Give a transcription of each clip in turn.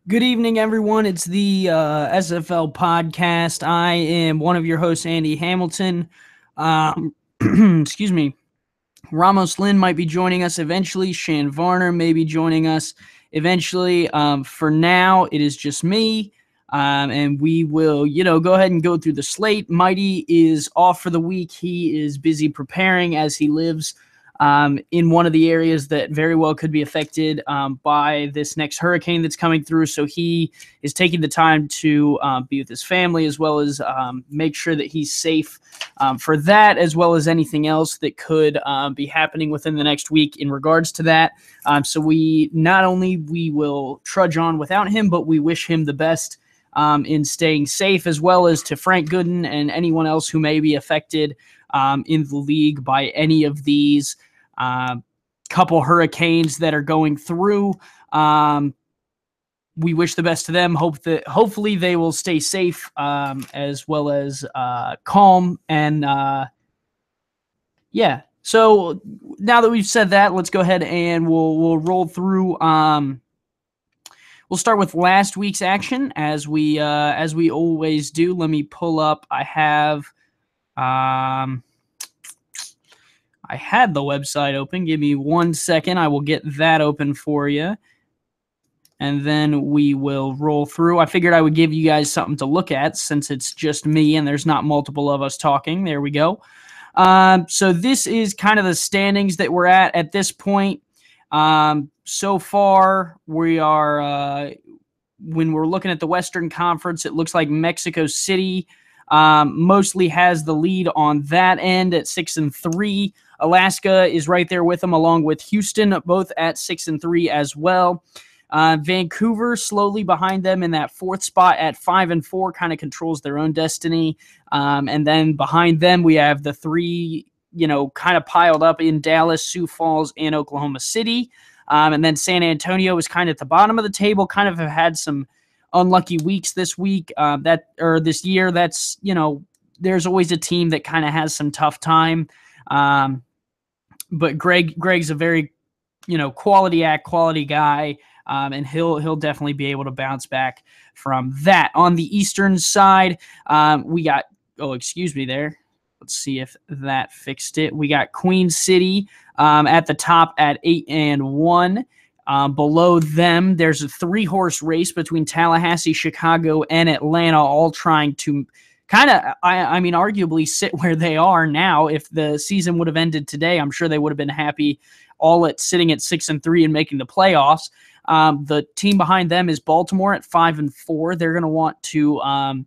Good evening, everyone. It's the SFL Podcast. I am one of your hosts, Andy Hamilton. Excuse me. Ramos, Lynn might be joining us eventually. Shann, Varner may be joining us eventually. For now, it is just me. And we will, go ahead and go through the slate. Mighty is off for the week. He is busy preparing as he lives in one of the areas that very well could be affected by this next hurricane that's coming through. So he is taking the time to be with his family, as well as make sure that he's safe for that, as well as anything else that could be happening within the next week in regards to that. So we will trudge on without him, but we wish him the best in staying safe, as well as to Frank Gooden and anyone else who may be affected in the league by any of these couple hurricanes that are going through. We wish the best to them. Hopefully they will stay safe, as well as calm. And so now that we've said that, let's go ahead and we'll roll through. We'll start with last week's action as we always do. Let me pull up. I had the website open. Give me 1 second. I will get that open for you. And then we will roll through. I figured I would give you guys something to look at since it's just me and there's not multiple of us talking. There we go. So this is kind of the standings that we're at this point. So far, we are, when we're looking at the Western Conference, it looks like Mexico City mostly has the lead on that end at 6-3. Alaska is right there with them, along with Houston, both at 6-3 as well. Vancouver slowly behind them in that fourth spot at 5-4, kind of controls their own destiny. And then behind them, we have the three, kind of piled up in Dallas, Sioux Falls, and Oklahoma City. And then San Antonio is kind of at the bottom of the table, kind of have had some unlucky weeks this week, this year. That's, there's always a team that kind of has some tough time. But Greg's a very, quality guy. And he'll definitely be able to bounce back from that. On the Eastern side, we got, there. Let's see if that fixed it. We got Queen City at the top at 8-1. Below them, there's a 3-horse race between Tallahassee, Chicago, and Atlanta, all trying to kind of, arguably sit where they are now. If the season would have ended today, I'm sure they would have been happy sitting at 6-3 and making the playoffs. The team behind them is Baltimore at 5-4. They're going to want to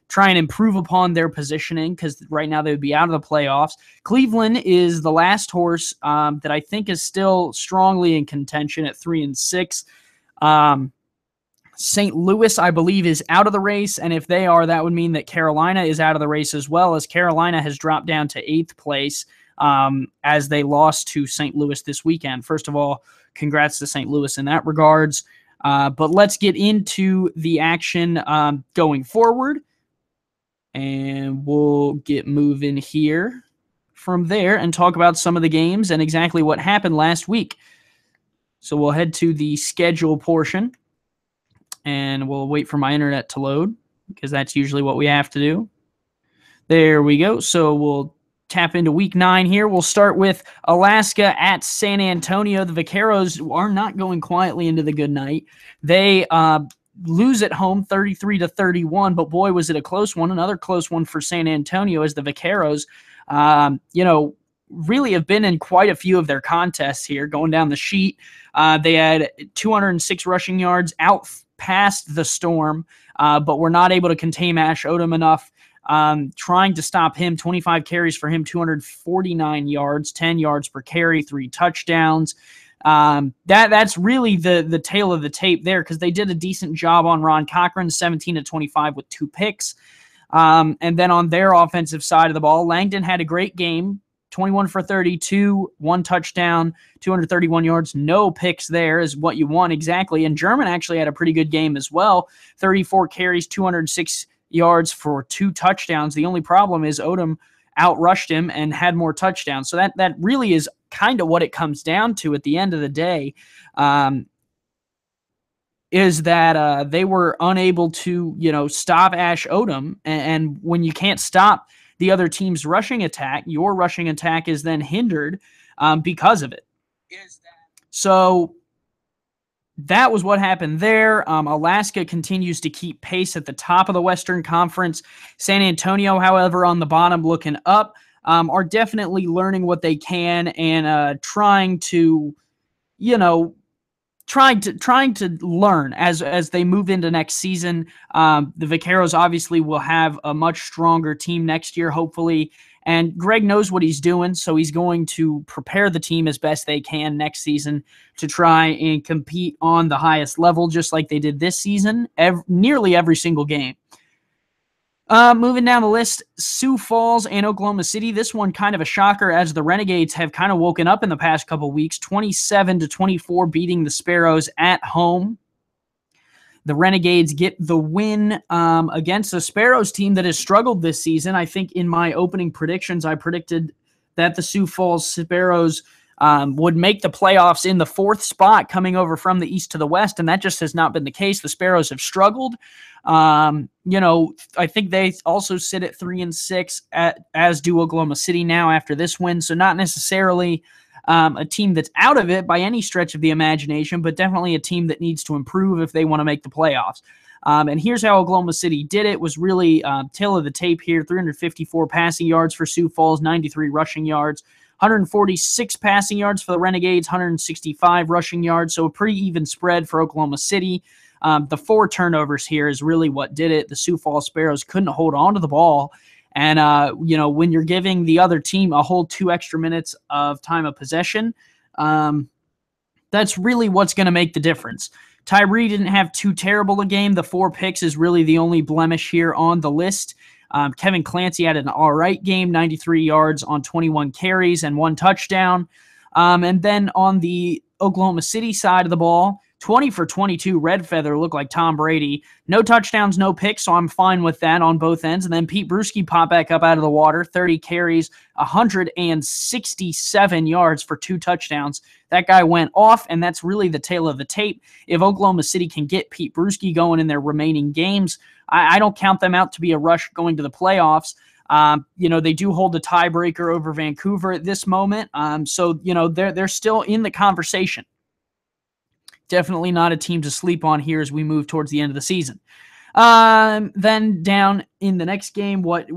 try and improve upon their positioning because right now they would be out of the playoffs. Cleveland is the last horse that I think is still strongly in contention at 3-6. St. Louis, I believe, is out of the race, and if they are, that would mean that Carolina is out of the race as well, as Carolina has dropped down to 8th place as they lost to St. Louis this weekend. First of all, congrats to St. Louis in that regards. But let's get into the action going forward, and we'll get moving here from there and talk about some of the games and exactly what happened last week. So we'll head to the schedule portion, and we'll wait for my internet to load because that's usually what we have to do. There we go. So we'll tap into week 9 here. We'll start with Alaska at San Antonio. The Vaqueros are not going quietly into the good night. They lose at home 33-31, but boy, was it a close one. Another close one for San Antonio as the Vaqueros, really have been in quite a few of their contests here going down the sheet. They had 206 rushing yards out past the Storm, but were not able to contain Ash Odom enough. Trying to stop him, 25 carries for him, 249 yards, 10 yards per carry, 3 touchdowns. That's really the tail of the tape there because they did a decent job on Ron Cochran, 17-25 with 2 picks. And then on their offensive side of the ball, Langdon had a great game, 21 for 32, 1 touchdown, 231 yards, no picks there is what you want exactly. And German actually had a pretty good game as well, 34 carries, 206 yards for 2 touchdowns. The only problem is Odom outrushed him and had more touchdowns. So that really is kind of what it comes down to at the end of the day. is that they were unable to, stop Ash Odom. And when you can't stop the other team's rushing attack, your rushing attack is then hindered because of it. So that was what happened there. Alaska continues to keep pace at the top of the Western Conference. San Antonio, however, on the bottom looking up, are definitely learning what they can and trying to learn as they move into next season. The Vaqueros obviously will have a much stronger team next year, hopefully. And Greg knows what he's doing, so he's going to prepare the team as best they can next season to try and compete on the highest level, just like they did this season, nearly every single game. Moving down the list, Sioux Falls and Oklahoma City. This one kind of a shocker as the Renegades have kind of woken up in the past couple weeks, 27-24 beating the Sparrows at home. The Renegades get the win against the Sparrows team that has struggled this season. I think in my opening predictions, I predicted that the Sioux Falls Sparrows would make the playoffs in the 4th spot coming over from the east to the west, and that just has not been the case. The Sparrows have struggled. I think they also sit at 3-6, as do Oklahoma City now after this win, so not necessarily a team that's out of it by any stretch of the imagination, but definitely a team that needs to improve if they want to make the playoffs. And here's how Oklahoma City did it. Was really tail of the tape here. 354 passing yards for Sioux Falls, 93 rushing yards, 146 passing yards for the Renegades, 165 rushing yards. So a pretty even spread for Oklahoma City. The 4 turnovers here is really what did it. The Sioux Falls Sparrows couldn't hold on to the ball. And, when you're giving the other team a whole 2 extra minutes of time of possession, that's really what's going to make the difference. Tyree didn't have too terrible a game. The 4 picks is really the only blemish here on the list. Kevin Clancy had an all right game, 93 yards on 21 carries and 1 touchdown. And then on the Oklahoma City side of the ball, 20 for 22, Red Feather looked like Tom Brady. No touchdowns, no picks, so I'm fine with that on both ends. And then Pete Bruschi popped back up out of the water, 30 carries, 167 yards for 2 touchdowns. That guy went off, and that's really the tail of the tape. If Oklahoma City can get Pete Bruschi going in their remaining games, I don't count them out to be a rush going to the playoffs. They do hold a tiebreaker over Vancouver at this moment. So they're still in the conversation. Definitely not a team to sleep on here as we move towards the end of the season. Then down in the next game, what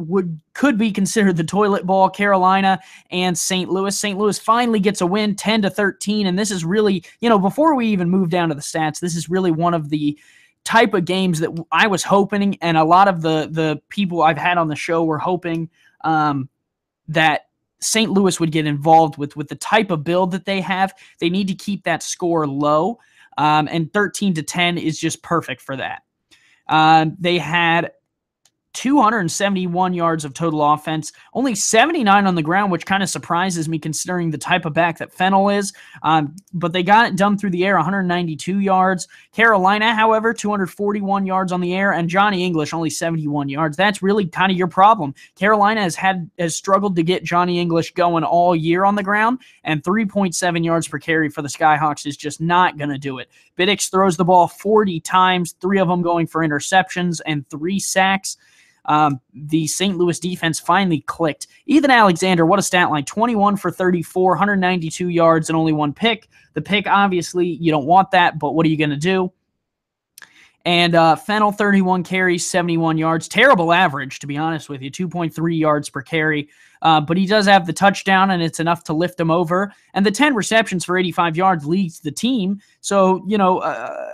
could be considered the toilet bowl, Carolina and St. Louis. St. Louis finally gets a win, 10-13, and this is really, before we even move down to the stats, this is really one of the type of games that I was hoping, and a lot of the people I've had on the show were hoping that St. Louis would get involved with the type of build that they have. They need to keep that score low, and 13-10 is just perfect for that. They had 271 yards of total offense, only 79 on the ground, which kind of surprises me considering the type of back that Fennell is. But they got it done through the air, 192 yards. Carolina, however, 241 yards on the air, and Johnny English only 71 yards. That's really kind of your problem. Carolina has struggled to get Johnny English going all year on the ground, and 3.7 yards per carry for the Skyhawks is just not going to do it. Biddix throws the ball 40 times, 3 of them going for interceptions and 3 sacks. The St. Louis defense finally clicked. Ethan Alexander, what a stat line, 21 for 34, 192 yards and only 1 pick. The pick, obviously, you don't want that, but what are you going to do? And Fennell, 31 carries, 71 yards. Terrible average, to be honest with you, 2.3 yards per carry. But he does have the touchdown, and it's enough to lift him over. And the 10 receptions for 85 yards leads the team. So,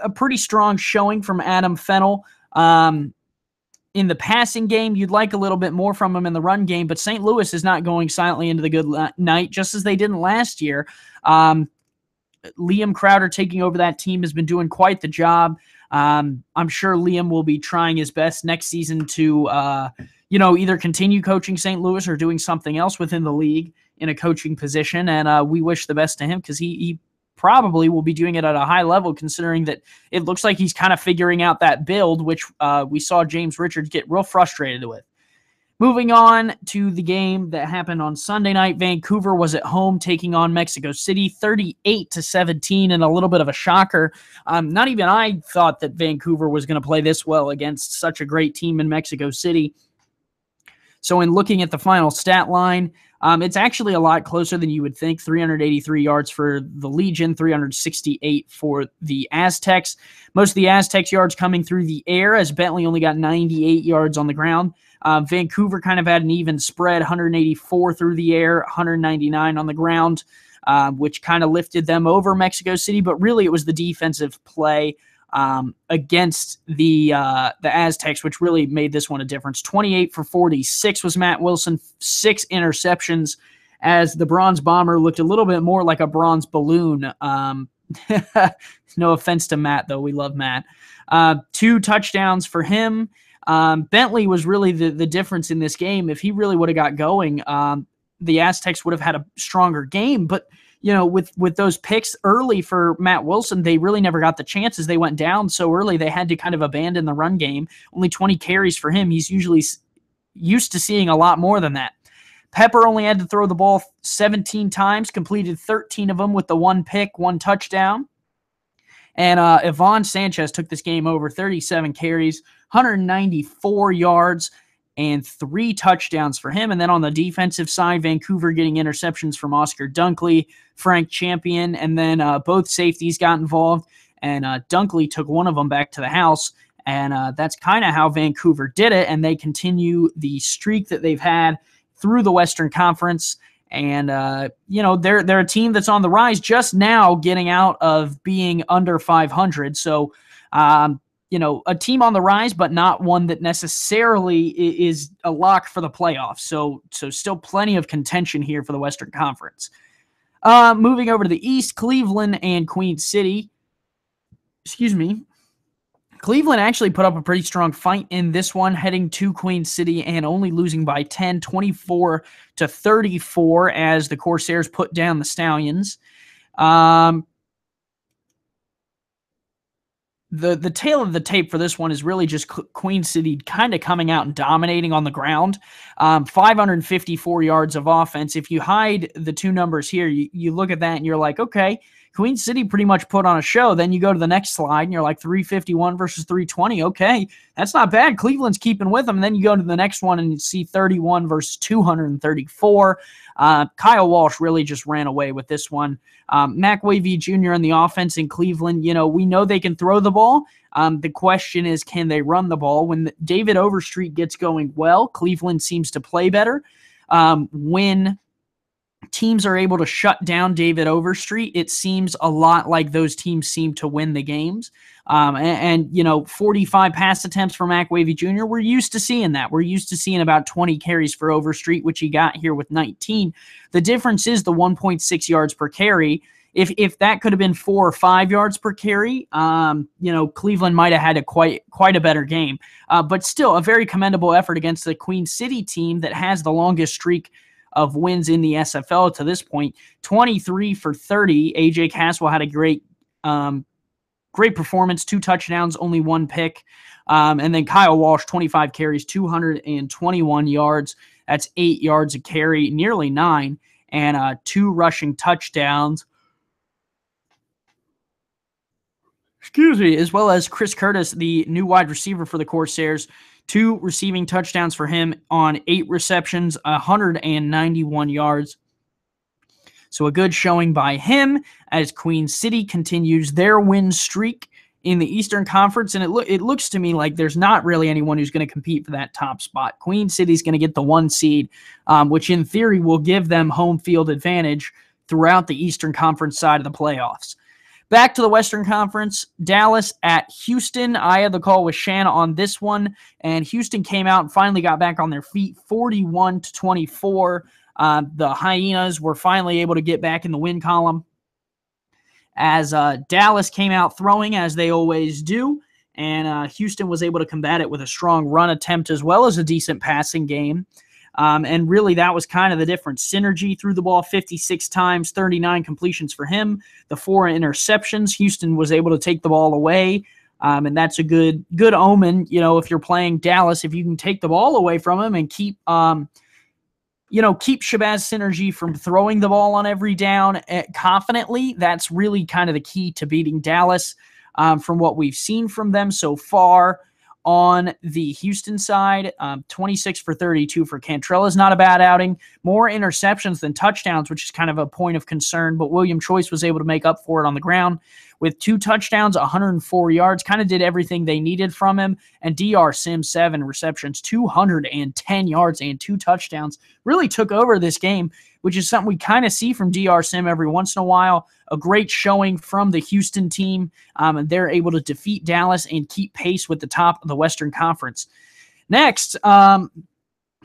a pretty strong showing from Adam Fennell. In the passing game, you'd like a little bit more from him in the run game, but St. Louis is not going silently into the good night, just as they didn't last year. Liam Crowder taking over that team has been doing quite the job. I'm sure Liam will be trying his best next season to, either continue coaching St. Louis or doing something else within the league in a coaching position, and we wish the best to him because he probably will be doing it at a high level, considering that it looks like he's kind of figuring out that build, which we saw James Richards get real frustrated with. Moving on to the game that happened on Sunday night, Vancouver was at home taking on Mexico City, 38-17, and a little bit of a shocker. Not even I thought that Vancouver was going to play this well against such a great team in Mexico City. So in looking at the final stat line, it's actually a lot closer than you would think. 383 yards for the Legion, 368 for the Aztecs. Most of the Aztecs' yards coming through the air, as Bentley only got 98 yards on the ground. Vancouver kind of had an even spread, 184 through the air, 199 on the ground, which kind of lifted them over Mexico City. But really, it was the defensive play against the Aztecs, which really made this one a difference. 28 for 46 was Matt Wilson, 6 interceptions, as the Bronze Bomber looked a little bit more like a bronze balloon. No offense to Matt, though. We love Matt. 2 touchdowns for him. Bentley was really the difference in this game. If he really would have got going, the Aztecs would have had a stronger game. But with those picks early for Matt Wilson, they really never got the chances. They went down so early, they had to kind of abandon the run game. Only 20 carries for him. He's usually used to seeing a lot more than that. Pepper only had to throw the ball 17 times, completed 13 of them with the 1 pick, 1 touchdown. And Ivan Sanchez took this game over, 37 carries, 194 yards, and 3 touchdowns for him. And then on the defensive side, Vancouver getting interceptions from Oscar Dunkley, Frank Champion, and then both safeties got involved, and Dunkley took one of them back to the house. And that's kind of how Vancouver did it, and they continue the streak that they've had through the Western Conference. And, they're a team that's on the rise, just now getting out of being under 500. So, a team on the rise, but not one that necessarily is a lock for the playoffs. So still plenty of contention here for the Western Conference. Moving over to the East, Cleveland and Queen City. Cleveland actually put up a pretty strong fight in this one, heading to Queen City and only losing by 10, 24-34, as the Corsairs put down the Stallions. The tail of the tape for this one is really just Queen City kind of coming out and dominating on the ground. 554 yards of offense. If you hide the 2 numbers here, you look at that and you're like, okay, Queen City pretty much put on a show. Then you go to the next slide and you're like 351 versus 320. Okay, that's not bad. Cleveland's keeping with them. And then you go to the next one and you see 31 versus 234. Kyle Walsh really just ran away with this one. Mac Wavy Jr. in the offense in Cleveland, we know they can throw the ball. The question is, can they run the ball? When David Overstreet gets going well, Cleveland seems to play better. When teams are able to shut down David Overstreet, it seems a lot like those teams seem to win the games. 45 pass attempts for Mac Wavy Jr., we're used to seeing that. We're used to seeing about 20 carries for Overstreet, which he got here with 19. The difference is the 1.6 yards per carry. If that could have been 4 or 5 yards per carry, Cleveland might have had quite a better game. But still, a very commendable effort against the Queen City team that has the longest streak of wins in the SFL to this point. 23 for 30. AJ Caswell had a great performance, 2 touchdowns, only 1 pick. And then Kyle Walsh, 25 carries, 221 yards. That's 8 yards a carry, nearly 9, and 2 rushing touchdowns. As well as Chris Curtis, the new wide receiver for the Corsairs, 2 receiving touchdowns for him on 8 receptions, 191 yards. So a good showing by him as Queen City continues their win streak in the Eastern Conference. And it looks to me like there's not really anyone who's going to compete for that top spot. Queen City's going to get the 1 seed, which in theory will give them home field advantage throughout the Eastern Conference side of the playoffs. Back to the Western Conference, Dallas at Houston. I had the call with Shann on this one, and Houston came out and finally got back on their feet, 41-24. The Hyenas were finally able to get back in the win column as Dallas came out throwing, as they always do, and Houston was able to combat it with a strong run attempt as well as a decent passing game. And really, that was kind of the difference. Synergy threw the ball 56 times, 39 completions for him, the 4 interceptions. Houston was able to take the ball away. And that's a good omen, if you're playing Dallas, if you can take the ball away from them and keep Shabazz Synergy from throwing the ball on every down confidently. That's really kind of the key to beating Dallas from what we've seen from them so far. On the Houston side, 26 for 32 for Cantrell is not a bad outing. More interceptions than touchdowns, which is kind of a point of concern, but William Choice was able to make up for it on the ground with 2 touchdowns, 104 yards, kind of did everything they needed from him. And DR Sim, 7 receptions, 210 yards and 2 touchdowns. Really took over this game, which is something we kind of see from DR Sim every once in a while. A great showing from the Houston team, and they're able to defeat Dallas and keep pace with the top of the Western Conference. Next, talk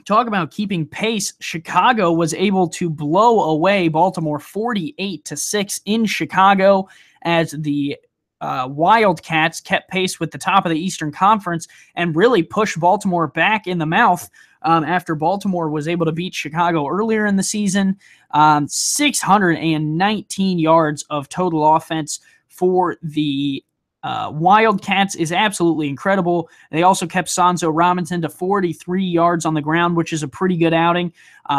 about keeping pace. Chicago was able to blow away Baltimore 48-6 in Chicago as the Wildcats kept pace with the top of the Eastern Conference and really pushed Baltimore back in the mouth after Baltimore was able to beat Chicago earlier in the season. 619 yards of total offense for the Wildcats is absolutely incredible. They also kept Sanzo Robinson to 43 yards on the ground, which is a pretty good outing.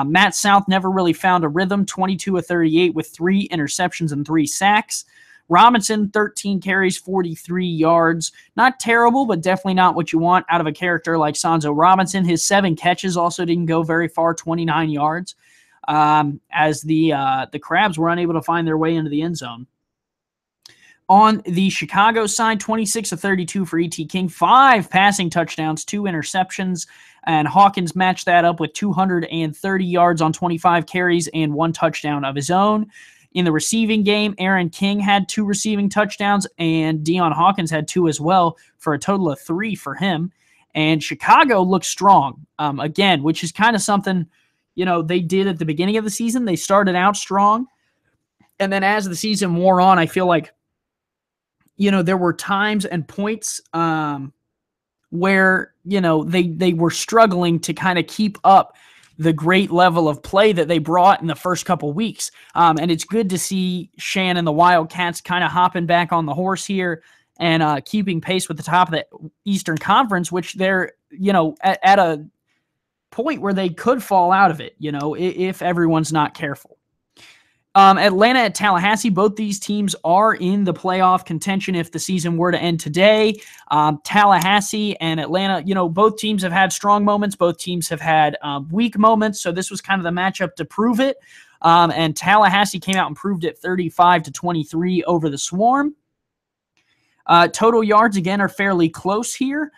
Matt South never really found a rhythm, 22 of 38 with 3 interceptions and 3 sacks. Robinson, 13 carries, 43 yards. Not terrible, but definitely not what you want out of a character like Sanzo Robinson. His 7 catches also didn't go very far, 29 yards, as the Crabs were unable to find their way into the end zone. On the Chicago side, 26 of 32 for E.T. King, 5 passing touchdowns, 2 interceptions, and Hawkins matched that up with 230 yards on 25 carries and 1 touchdown of his own. In the receiving game, Aaron King had 2 receiving touchdowns, and Deion Hawkins had 2 as well, for a total of 3 for him. And Chicago looked strong, again, which is kind of something, they did at the beginning of the season. They started out strong, and then as the season wore on, I feel like, there were times and points where, they were struggling to kind of keep up the great level of play that they brought in the first couple weeks. And it's good to see Shann and the Wildcats kind of hopping back on the horse here and keeping pace with the top of the Eastern Conference, which they're, at a point where they could fall out of it, if everyone's not careful. Atlanta at Tallahassee, both these teams are in the playoff contention if the season were to end today. Tallahassee and Atlanta, both teams have had strong moments. Both teams have had weak moments, so this was kind of the matchup to prove it. And Tallahassee came out and proved it 35-23 over the Swarm. Total yards, again, are fairly close here.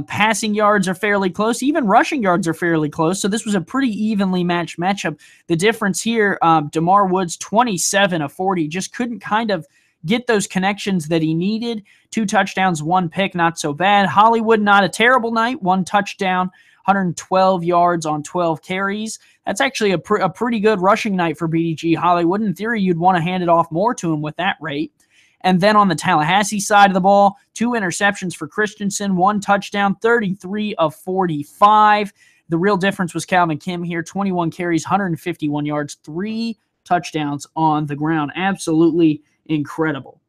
Passing yards are fairly close. Even rushing yards are fairly close. So this was a pretty evenly matched matchup. The difference here, DeMar Woods, 27 of 40, just couldn't kind of get those connections that he needed. 2 touchdowns, 1 pick, not so bad. Hollywood, not a terrible night. 1 touchdown, 112 yards on 12 carries. That's actually a pretty good rushing night for BDG Hollywood. In theory, you'd want to hand it off more to him with that rate. And then on the Tallahassee side of the ball, 2 interceptions for Christensen, 1 touchdown, 33 of 45. The real difference was Calvin Kim here, 21 carries, 151 yards, 3 touchdowns on the ground. Absolutely incredible.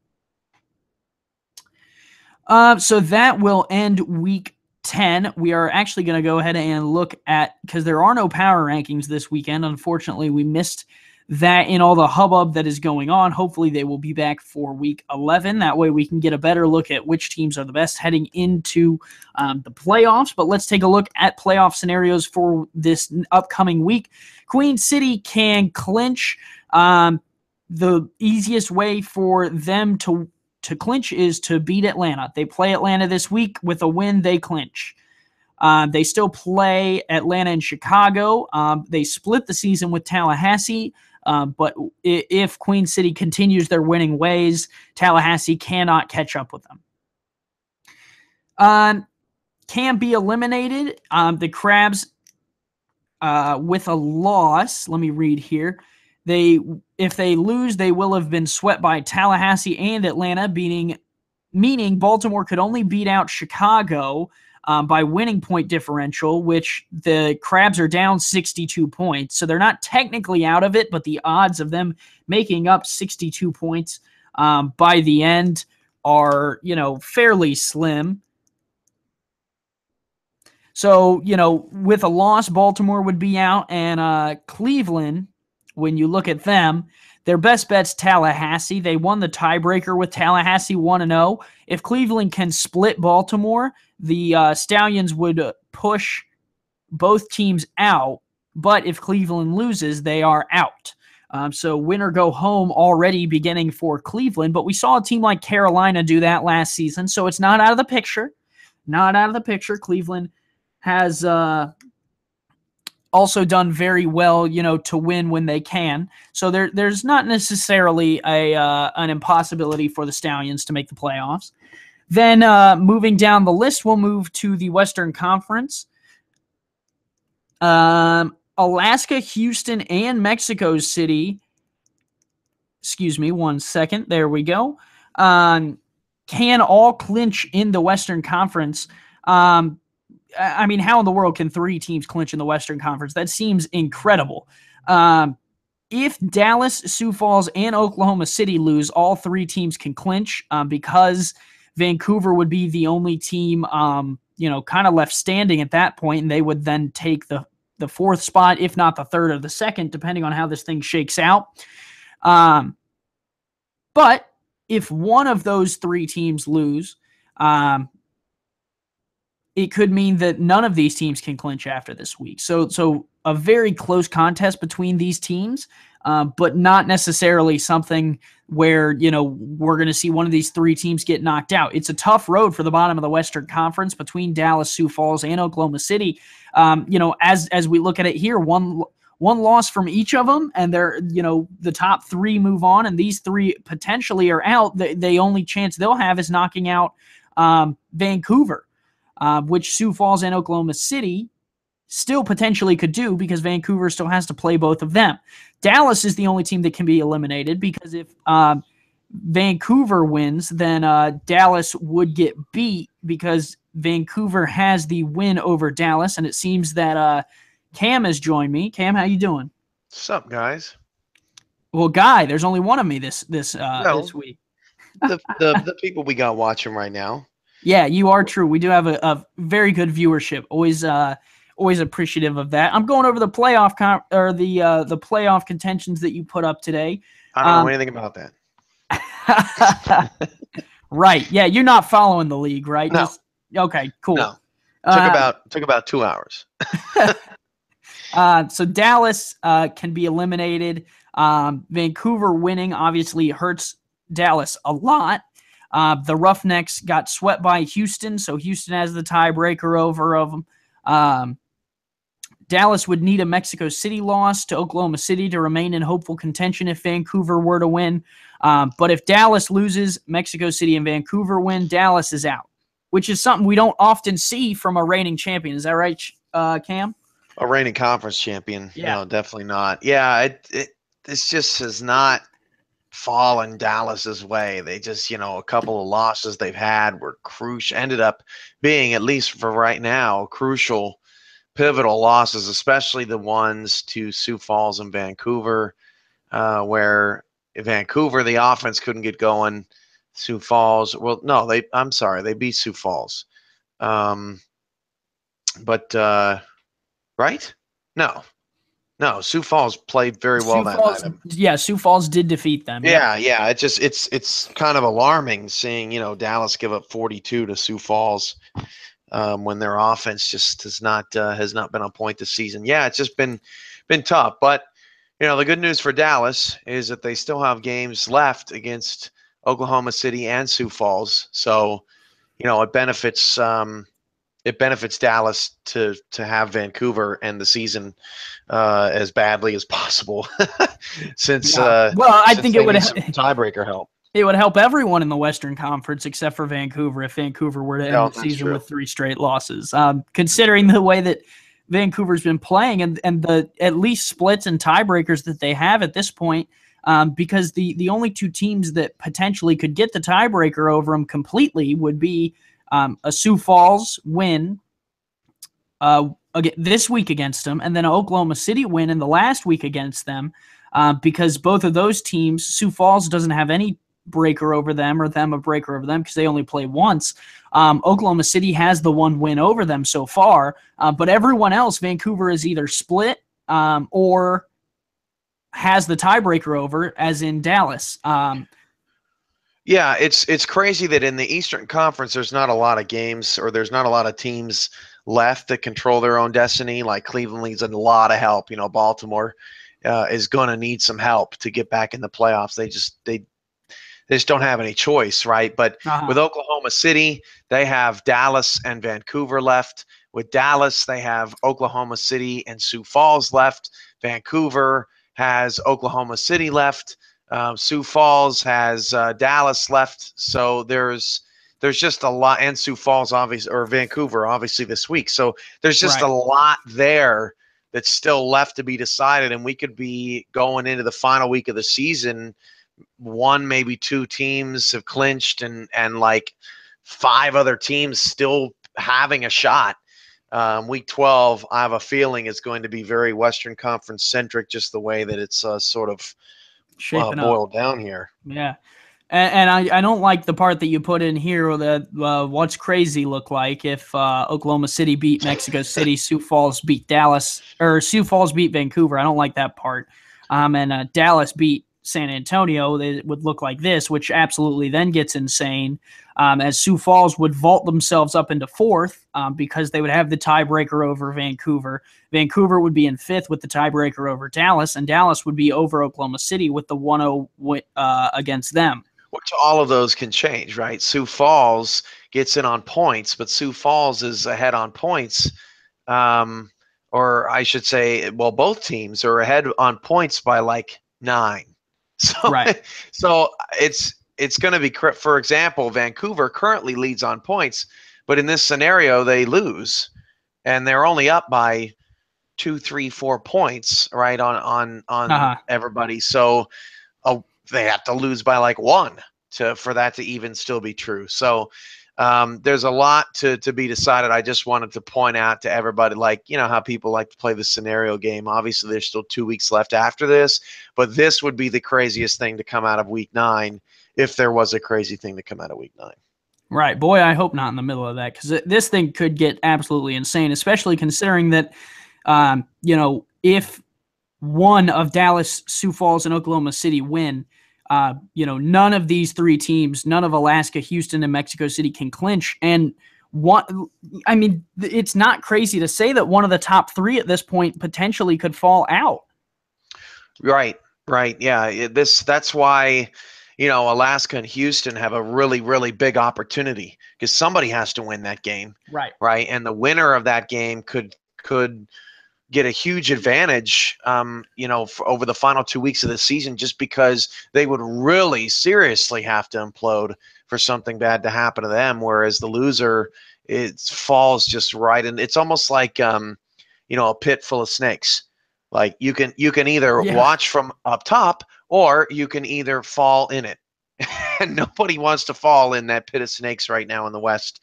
So that will end week 10. We are actually going to go ahead and look at, because there are no power rankings this weekend. Unfortunately, we missed that in all the hubbub that is going on. Hopefully they will be back for week 11. That way we can get a better look at which teams are the best heading into the playoffs. But let's take a look at playoff scenarios for this upcoming week. Queen City can clinch. The easiest way for them to clinch is to beat Atlanta. They play Atlanta this week. With a win, they clinch. They still play Atlanta and Chicago. They split the season with Tallahassee. But if Queen City continues their winning ways, Tallahassee cannot catch up with them. Can be eliminated. The Crabs, with a loss, let me read here. If they lose, they will have been swept by Tallahassee and Atlanta, meaning Baltimore could only beat out Chicago by winning point differential, which the Crabs are down 62 points. So they're not technically out of it, but the odds of them making up 62 points by the end are, fairly slim. So, with a loss, Baltimore would be out, and Cleveland, when you look at them, their best bet's Tallahassee. They won the tiebreaker with Tallahassee 1-0. If Cleveland can split Baltimore, the Stallions would push both teams out, but if Cleveland loses, they are out. So win or go home already beginning for Cleveland, but we saw a team like Carolina do that last season, so it's not out of the picture. Not out of the picture. Cleveland has also done very well, to win when they can. So there's not necessarily an impossibility for the Stallions to make the playoffs. Then moving down the list, we'll move to the Western Conference. Alaska, Houston, and Mexico City. Excuse me, 1 second. There we go. Can all clinch in the Western Conference. I mean, how in the world can 3 teams clinch in the Western Conference? That seems incredible. If Dallas, Sioux Falls, and Oklahoma City lose, all 3 teams can clinch because Vancouver would be the only team, kind of left standing at that point, and they would then take the 4th spot, if not the 3rd or the 2nd, depending on how this thing shakes out. But if one of those 3 teams lose, it could mean that none of these teams can clinch after this week. So a very close contest between these teams, but not necessarily something where, we're going to see one of these 3 teams get knocked out. It's a tough road for the bottom of the Western Conference between Dallas, Sioux Falls, and Oklahoma City. As we look at it here, one loss from each of them, and they're, the top 3 move on, and these 3 potentially are out. The only chance they'll have is knocking out Vancouver. Which Sioux Falls and Oklahoma City still potentially could do because Vancouver still has to play both of them. Dallas is the only team that can be eliminated because if Vancouver wins, then Dallas would get beat because Vancouver has the win over Dallas, and it seems that Cam has joined me. Cam, how you doing? What's up, guys? Well, Guy, there's only one of me this week. The people we got watching right now. Yeah, you are true. We do have a very good viewership. Always appreciative of that. I'm going over the playoff the playoff contentions that you put up today. I don't know anything about that. Right. Yeah, you're not following the league, right? No. Okay, cool. No. Took about 2 hours. So Dallas can be eliminated. Vancouver winning obviously hurts Dallas a lot. The Roughnecks got swept by Houston, so Houston has the tiebreaker over of them. Dallas would need a Mexico City loss to Oklahoma City to remain in hopeful contention if Vancouver were to win. But if Dallas loses, Mexico City and Vancouver win, Dallas is out, which is something we don't often see from a reigning champion. Is that right, Cam? A reigning conference champion? Yeah. No, definitely not. Yeah, this just has not fallen Dallas's way. They just, a couple of losses they've had were crucial, ended up being, at least for right now, crucial, pivotal losses, especially the ones to Sioux Falls and Vancouver, where Vancouver, the offense couldn't get going. Sioux Falls, well, no, they beat Sioux Falls. Right? No, Sioux Falls played very well that night. Yeah, Sioux Falls did defeat them. Yeah. It's kind of alarming seeing, Dallas give up 42 to Sioux Falls when their offense just has not been on point this season. Yeah, it's just been tough. But the good news for Dallas is that they still have games left against Oklahoma City and Sioux Falls. So, it benefits Dallas to have Vancouver end the season as badly as possible, since I think it would some tiebreaker help. It would help everyone in the Western Conference except for Vancouver if Vancouver were to end the season with 3 straight losses. Considering the way that Vancouver's been playing and the at least splits and tiebreakers that they have at this point, because the only 2 teams that potentially could get the tiebreaker over them completely would be a Sioux Falls win this week against them, and then an Oklahoma City win in the last week against them, because both of those teams, Sioux Falls doesn't have any breaker over them or them a breaker over them because they only play once. Oklahoma City has the one win over them so far, but everyone else, Vancouver is either split or has the tiebreaker over, as in Dallas. Yeah, it's crazy that in the Eastern Conference there's not a lot of games, or there's not a lot of teams left that control their own destiny. Like Cleveland needs a lot of help. Baltimore is going to need some help to get back in the playoffs. They just don't have any choice, right? But with Oklahoma City, they have Dallas and Vancouver left. With Dallas, they have Oklahoma City and Sioux Falls left. Vancouver has Oklahoma City left. Sioux Falls has Dallas left. So there's just a lot, and Sioux Falls, obviously, or Vancouver, obviously, this week. So there's just a lot there that's still left to be decided, and we could be going into the final week of the season. One, maybe two teams have clinched, and like 5 other teams still having a shot. Week 12, I have a feeling is going to be very Western Conference centric, just the way that it's sort of boiled down here. Yeah. And I don't like the part that you put in here that what's crazy look like if Oklahoma City beat Mexico City, Sioux Falls beat Dallas, or Sioux Falls beat Vancouver. I don't like that part. And Dallas beat San Antonio. They would look like this, which absolutely then gets insane, as Sioux Falls would vault themselves up into 4th because they would have the tiebreaker over Vancouver. Vancouver would be in 5th with the tiebreaker over Dallas, and Dallas would be over Oklahoma City with the 1-0 against them. Which all of those can change, right? Sioux Falls gets in on points, but Sioux Falls is ahead on points. Or I should say, well, both teams are ahead on points by like 9. So, so it's going to be, for example, Vancouver currently leads on points, but in this scenario, they lose, and they're only up by 2, 3, 4 points, right, on everybody. So they have to lose by like 1 for that to even still be true. So there's a lot to be decided. I just wanted to point out to everybody, like, how people like to play the scenario game. Obviously, there's still 2 weeks left after this, but this would be the craziest thing to come out of week 9 if there was a crazy thing to come out of week 9. Right. Boy, I hope not in the middle of that, because this thing could get absolutely insane, especially considering that, if one of Dallas, Sioux Falls, and Oklahoma City win, none of these 3 teams, none of Alaska, Houston, and Mexico City can clinch. And it's not crazy to say that one of the top 3 at this point potentially could fall out. Right. Yeah. That's why, Alaska and Houston have a really, really big opportunity, because somebody has to win that game. Right. And the winner of that game could get a huge advantage, over the final 2 weeks of the season, just because they would really seriously have to implode for something bad to happen to them. Whereas the loser, it falls just right. And it's almost like, a pit full of snakes. Like you can either watch from up top, or you can either fall in it. And nobody wants to fall in that pit of snakes right now in the West.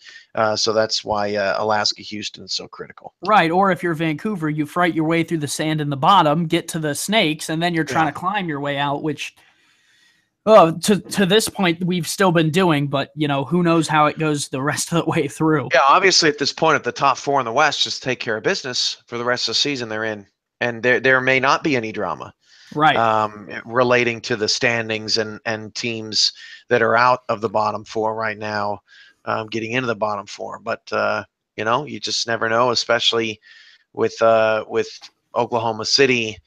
So that's why Alaska, Houston is so critical. Right. Or if you're Vancouver, you fright your way through the sand in the bottom, get to the snakes, and then you're trying to climb your way out, which to this point we've still been doing, but who knows how it goes the rest of the way through. Yeah, obviously at this point, if the top 4 in the West just take care of business for the rest of the season, they're in. And there may not be any drama. Right. Relating to the standings and teams that are out of the bottom 4 right now, getting into the bottom 4. But you just never know, especially with Oklahoma City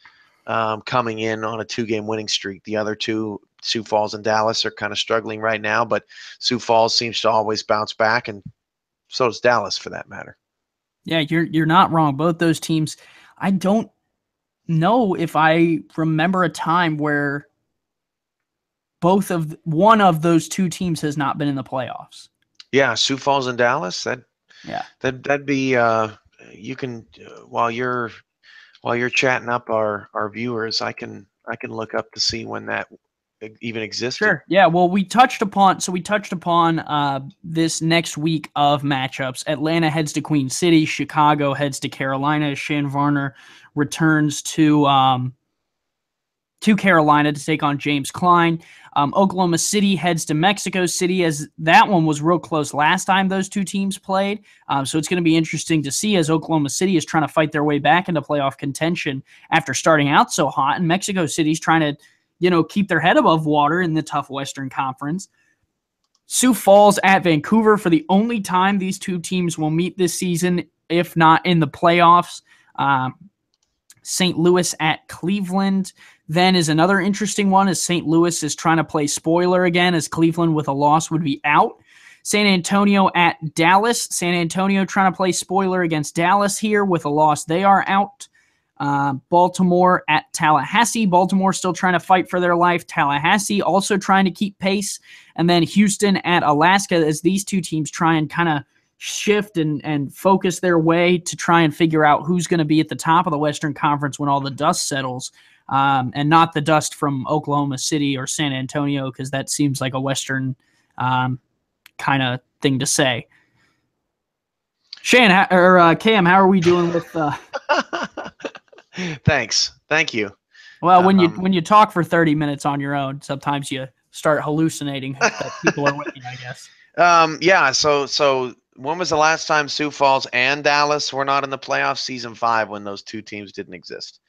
coming in on a 2-game winning streak. The other 2, Sioux Falls and Dallas, are kind of struggling right now, but Sioux Falls seems to always bounce back, and so does Dallas, for that matter. Yeah, you're not wrong. Both those teams, I don't know if I remember a time where one of those 2 teams has not been in the playoffs. Yeah, Sioux Falls and Dallas. That'd be you can while you're chatting up our viewers, I can look up to see when that even existed. Sure. Yeah. Well, we touched upon this next week of matchups. Atlanta heads to Queen City. Chicago heads to Carolina. Shann Varner returns to to Carolina to take on James Klein. Oklahoma City heads to Mexico City, as that one was real close last time those two teams played. So it's going to be interesting to see as Oklahoma City is trying to fight their way back into playoff contention after starting out so hot, and Mexico City's trying to, keep their head above water in the tough Western Conference. Sioux Falls at Vancouver for the only time these two teams will meet this season, if not in the playoffs. St. Louis at Cleveland then is another interesting one, as St. Louis is trying to play spoiler again, as Cleveland with a loss would be out. San Antonio at Dallas. San Antonio trying to play spoiler against Dallas here. With a loss, they are out. Baltimore at Tallahassee. Baltimore still trying to fight for their life. Tallahassee also trying to keep pace. And then Houston at Alaska, as these two teams try and kind of shift and focus their way to try and figure out who's going to be at the top of the Western Conference when all the dust settles, and not the dust from Oklahoma City or San Antonio, because that seems like a Western kind of thing to say. Shann, Cam, how are we doing with Thanks. Thank you. Well, when you talk for 30 minutes on your own, sometimes you start hallucinating that people are with you, I guess. Yeah, so when was the last time Sioux Falls and Dallas were not in the playoffs? Season 5, when those two teams didn't exist.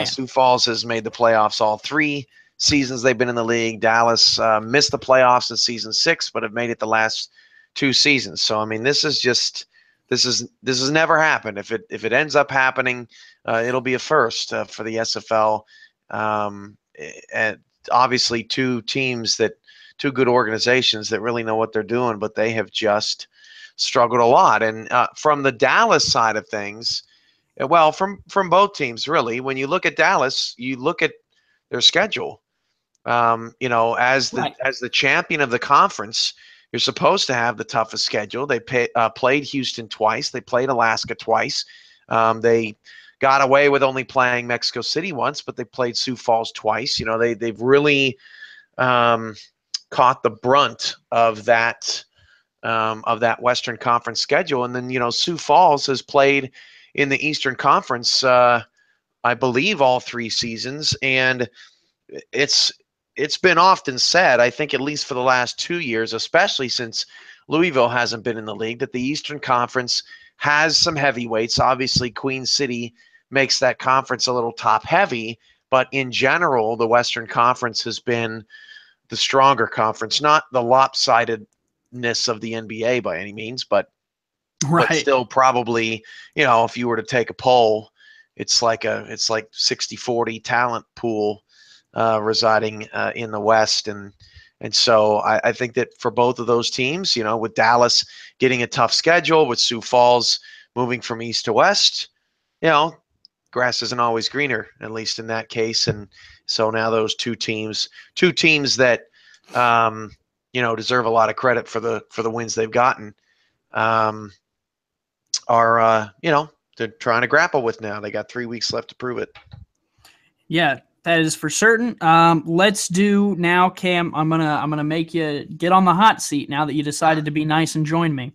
Sioux Falls has made the playoffs all 3 seasons they've been in the league. Dallas missed the playoffs in season 6, but have made it the last 2 seasons. So I mean, this has never happened. If it ends up happening, it'll be a first for the SFL. And obviously, two good organizations that really know what they're doing, but they have just struggled a lot. And from the Dallas side of things, well, from both teams, really, when you look at Dallas, you look at their schedule. As the champion of the conference, you're supposed to have the toughest schedule. They played Houston twice. They played Alaska twice. They got away with only playing Mexico City once, but they played Sioux Falls twice. They've really caught the brunt of that Western Conference schedule. And then, Sioux Falls has played in the Eastern Conference, I believe, all 3 seasons. And it's been often said, I think at least for the last 2 years, especially since Louisville hasn't been in the league, that the Eastern Conference has some heavyweights. Obviously, Queen City makes that conference a little top heavy, but in general, the Western Conference has been the stronger conference, not the lopsidedness of the NBA by any means, but still probably, if you were to take a poll, it's like 60-40 talent pool residing in the West. And so I think that for both of those teams, with Dallas getting a tough schedule, with Sioux Falls moving from east to west, grass isn't always greener, at least in that case. And so now those two teams that, deserve a lot of credit for the wins they've gotten, are they're trying to grapple with now. They got 3 weeks left to prove it. Yeah, that is for certain. Let's do now, Cam. I'm gonna make you get on the hot seat now that you decided to be nice and join me.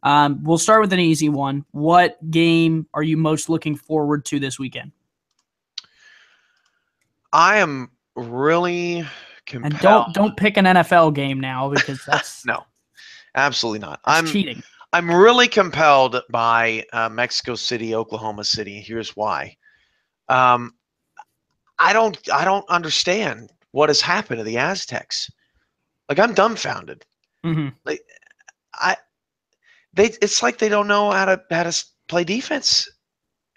We'll start with an easy one. What game are you most looking forward to this weekend? I am really compelled. And don't pick an NFL game now, because that's no, absolutely not. I'm cheating. I'm really compelled by Mexico City, Oklahoma City. Here's why. I don't understand what has happened to the Aztecs. Like, I'm dumbfounded. Mm-hmm. It's like they don't know how to play defense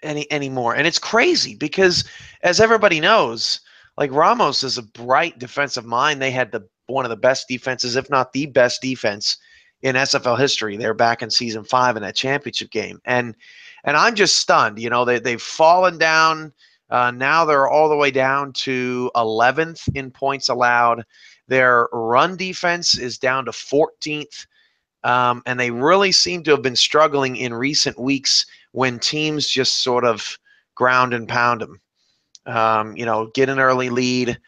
anymore, and it's crazy because, as everybody knows, like, Ramos is a bright defensive mind. They had one of the best defenses, if not the best defense, in SFL history. They're back in season 5 in that championship game, and I'm just stunned. They've fallen down. Now they're all the way down to 11th in points allowed. Their run defense is down to 14th. And they really seem to have been struggling in recent weeks when teams just sort of ground and pound them. Get an early lead,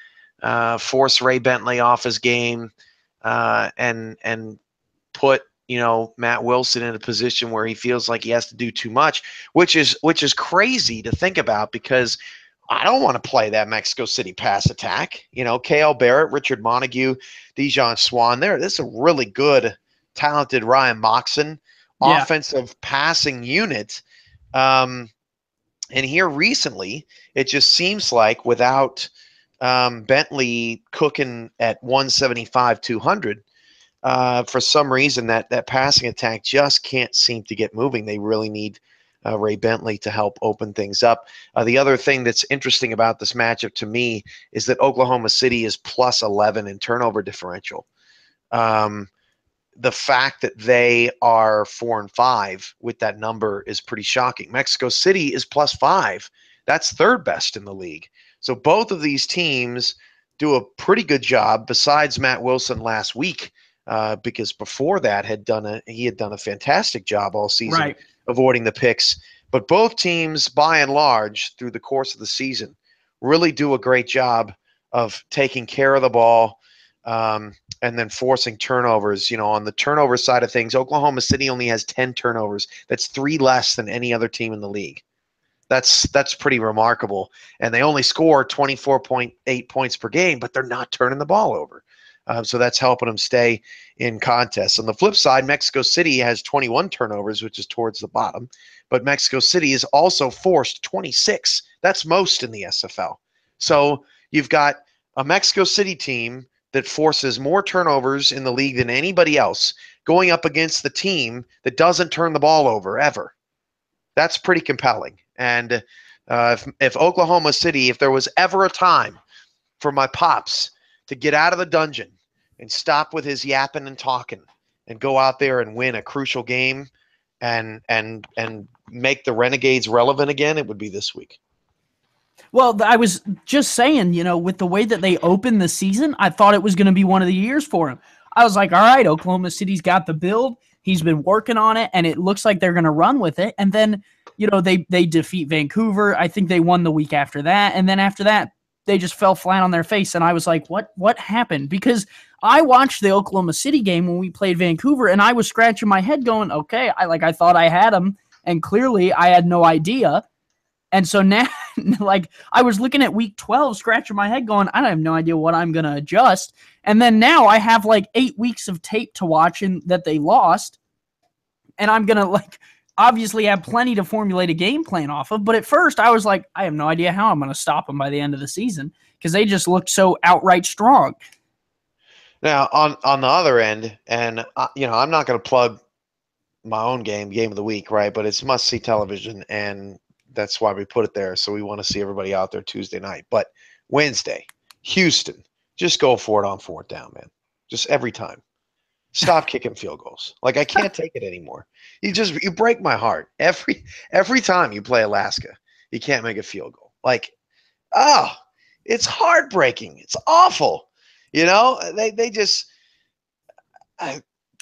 force Ray Bentley off his game, and put Matt Wilson in a position where he feels like he has to do too much, which is crazy to think about, because I don't want to play that Mexico City pass attack. K.L. Barrett, Richard Montague, Dijon Swan. This is a really good, talented Ryan Moxon Yeah. offensive passing unit. And here recently, it just seems like without Bentley cooking at 175, 200, for some reason that passing attack just can't seem to get moving. They really need Ray Bentley to help open things up. The other thing that's interesting about this matchup to me is that Oklahoma City is plus 11 in turnover differential. The fact that they are 4-5 with that number is pretty shocking. Mexico City is plus 5. That's third best in the league. So both of these teams do a pretty good job, besides Matt Wilson last week, because before that he had done a fantastic job all season, Right. avoiding the picks. But both teams, by and large, through the course of the season, really do a great job of taking care of the ball, and then forcing turnovers. On the turnover side of things, Oklahoma City only has 10 turnovers. That's 3 less than any other team in the league. That's pretty remarkable. And they only score 24.8 points per game, but they're not turning the ball over. So that's helping them stay in contests. On the flip side, Mexico City has 21 turnovers, which is towards the bottom. But Mexico City is also forced 26. That's most in the SFL. So you've got a Mexico City team that forces more turnovers in the league than anybody else, going up against the team that doesn't turn the ball over ever. That's pretty compelling. And if Oklahoma City, if there was ever a time for my pops to get out of the dungeon and stop with his yapping and talking and go out there and win a crucial game and make the Renegades relevant again, it would be this week. Well, I was just saying, with the way that they opened the season, I thought it was going to be one of the years for him. I was like, all right, Oklahoma City's got the build. He's been working on it, and it looks like they're going to run with it. And then, they defeat Vancouver. I think they won the week after that. And then after that, they just fell flat on their face. And I was like, what happened? Because I watched the Oklahoma City game when we played Vancouver, and I was scratching my head going, okay, I thought I had them, and clearly I had no idea. And so now, I was looking at week 12, scratching my head going, I have no idea what I'm going to adjust. And then now I have 8 weeks of tape to watch that they lost. And I'm going to obviously have plenty to formulate a game plan off of. But at first I was like, I have no idea how I'm going to stop them by the end of the season because they just looked so outright strong. Now, on the other end, and I'm not going to plug my own game of the week, right? But it's must-see television, and that's why we put it there. So we want to see everybody out there Tuesday night. But Wednesday, Houston, just go for it on 4th down, man. Just every time. Stop kicking field goals. I can't take it anymore. You break my heart. Every time you play Alaska, you can't make a field goal. It's heartbreaking. It's awful. They just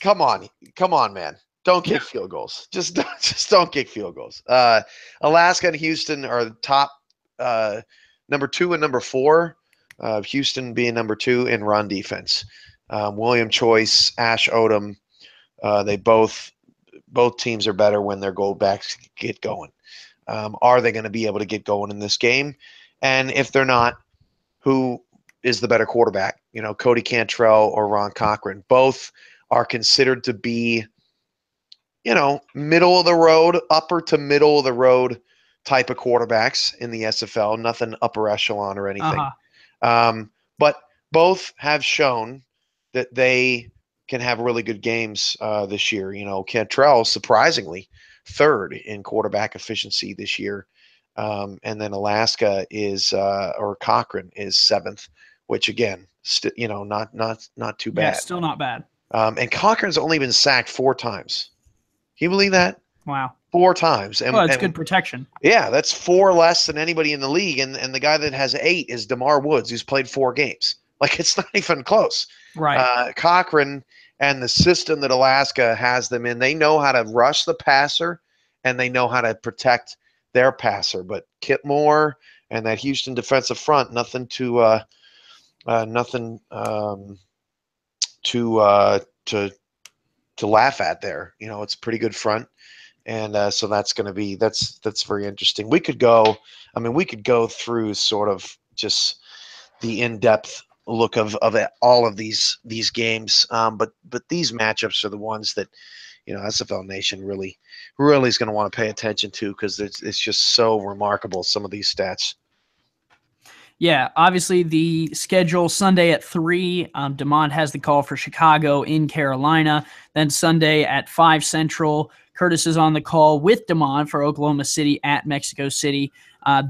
come on, man. Don't kick field goals. Just don't kick field goals. Alaska and Houston are the top number 2 and number 4. Houston being number 2 in run defense. William Choice, Ash Odom, they both teams are better when their goal backs get going. Are they going to be able to get going in this game? And if they're not, who is the better quarterback? Cody Cantrell or Ron Cochran? Both are considered to be middle of the road, upper to middle of the road type of quarterbacks in the SFL, nothing upper echelon or anything. But both have shown that they can have really good games this year. Cantrell, surprisingly, 3rd in quarterback efficiency this year. And then Alaska or Cochran is 7th, which again, not too bad. Yeah, still not bad. And Cochran's only been sacked 4 times. Can you believe that? Wow. 4 times. And it's good protection. Yeah, that's 4 less than anybody in the league. And the guy that has 8 is DeMar Woods, who's played 4 games. It's not even close. Right. Cochran and the system that Alaska has them in, they know how to rush the passer and they know how to protect their passer. But Kip Moore and that Houston defensive front, nothing to laugh at there. It's a pretty good front. And so that's going to be that's very interesting. We could go. I mean, we could go through sort of just the in-depth look of all of these games. But these matchups are the ones that SFL Nation really is going to want to pay attention to, because it's just so remarkable, some of these stats. Yeah, obviously the schedule Sunday at 3, DeMont has the call for Chicago in Carolina. Then Sunday at 5 Central, Curtis is on the call with DeMont for Oklahoma City at Mexico City.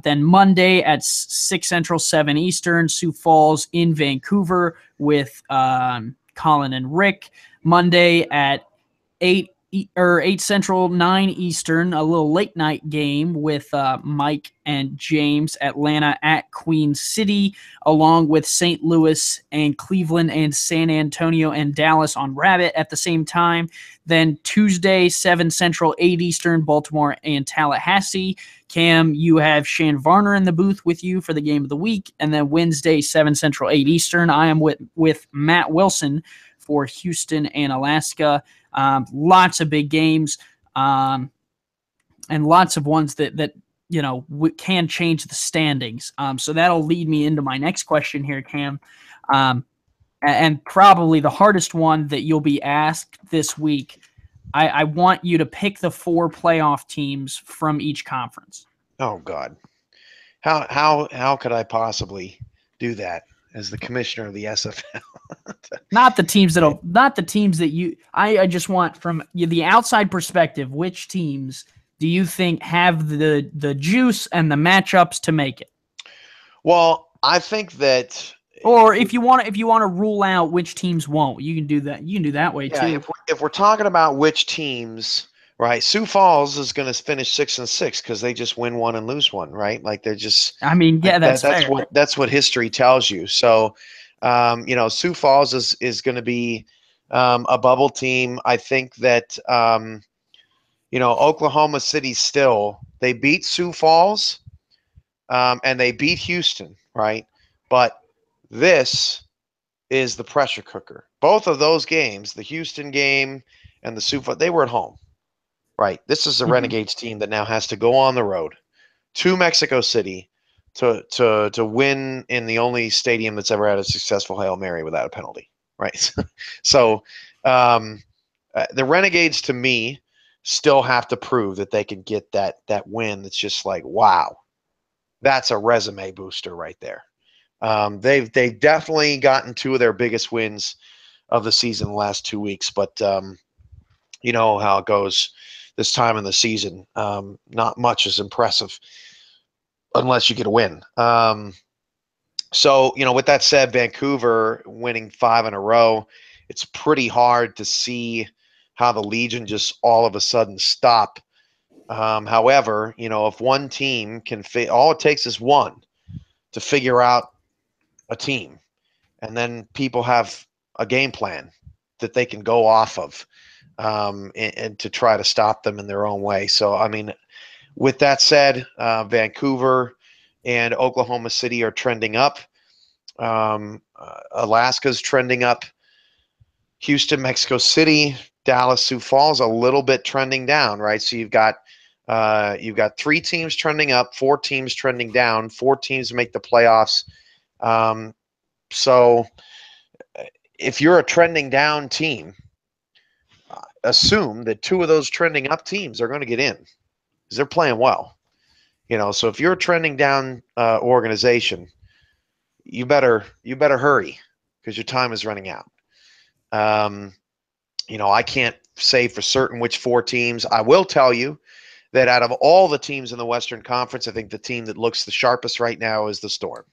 Then Monday at 6 Central, 7 Eastern, Sioux Falls in Vancouver with Colin and Rick. Monday at 8 Central, 9 Eastern, a little late night game with Mike and James. Atlanta at Queen City, along with St. Louis and Cleveland and San Antonio and Dallas on Rabbit at the same time. Then Tuesday, 7 Central, 8 Eastern, Baltimore and Tallahassee. Cam, you have Shann Varner in the booth with you for the game of the week. And then Wednesday, 7 Central, 8 Eastern, I am with Matt Wilson for Houston and Alaska. Lots of big games, and lots of ones that can change the standings. So that'll lead me into my next question here, Cam, and probably the hardest one that you'll be asked this week. I want you to pick the 4 playoff teams from each conference. Oh God, how could I possibly do that as the commissioner of the SFL? Not the teams that you. I just want, from the outside perspective, which teams do you think have the juice and the matchups to make it? Well, I think that. Or if you want to rule out which teams won't, you can do that. You can do that way too. If we're talking about which teams, right? Sioux Falls is going to finish 6-6 because they just win one and lose one, right? Like they're just. I mean, yeah, that's fair. That's what history tells you. So, Sioux Falls is going to be a bubble team. I think that Oklahoma City still, they beat Sioux Falls, and they beat Houston, right? But this is the pressure cooker. Both of those games, the Houston game and the Sioux Falls, they were at home, right? This is a Renegades team that now has to go on the road to Mexico City to win in the only stadium that's ever had a successful Hail Mary without a penalty, right? So the Renegades, to me, still have to prove that they can get that win. That's just like, wow, that's a resume booster right there. They've definitely gotten 2 of their biggest wins of the season the last 2 weeks, but you know how it goes this time in the season. Not much is impressive unless you get a win. So, with that said, Vancouver winning 5 in a row, it's pretty hard to see how the Legion just all of a sudden stop. However, if one team can all it takes is one to figure out a team, and then people have a game plan that they can go off of, and to try to stop them in their own way. So, I mean, with that said, Vancouver and Oklahoma City are trending up. Alaska's trending up. Houston, Mexico City, Dallas, Sioux Falls, a little bit trending down, right? So you've got 3 teams trending up, 4 teams trending down, 4 teams make the playoffs. So if you're a trending down team, assume that 2 of those trending up teams are going to get in because they're playing well. So if you're a trending down organization, you better hurry because your time is running out. I can't say for certain which 4 teams. I will tell you that out of all the teams in the Western Conference, I think the team that looks the sharpest right now is the Storm.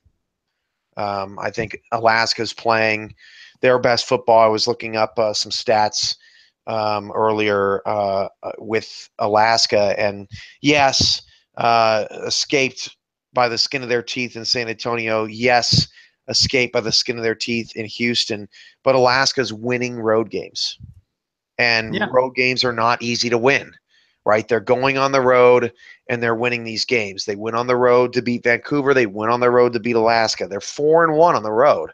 I think Alaska's playing their best football. I was looking up some stats earlier with Alaska, and yes, escaped by the skin of their teeth in San Antonio. Yes, escaped by the skin of their teeth in Houston. But Alaska's winning road games, and road games are not easy to win. Right? They're going on the road and they're winning these games. They went on the road to beat Vancouver. They went on the road to beat Alaska. They're 4-1 on the road.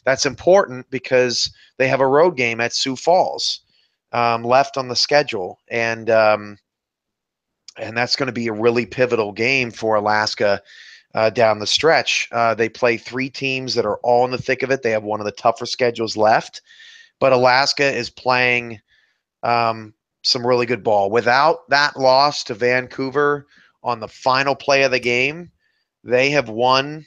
That's important because they have a road game at Sioux Falls left on the schedule. And, And that's going to be a really pivotal game for Alaska down the stretch. They play 3 teams that are all in the thick of it. They have one of the tougher schedules left, but Alaska is playing some really good ball. Without that loss to Vancouver on the final play of the game, they have won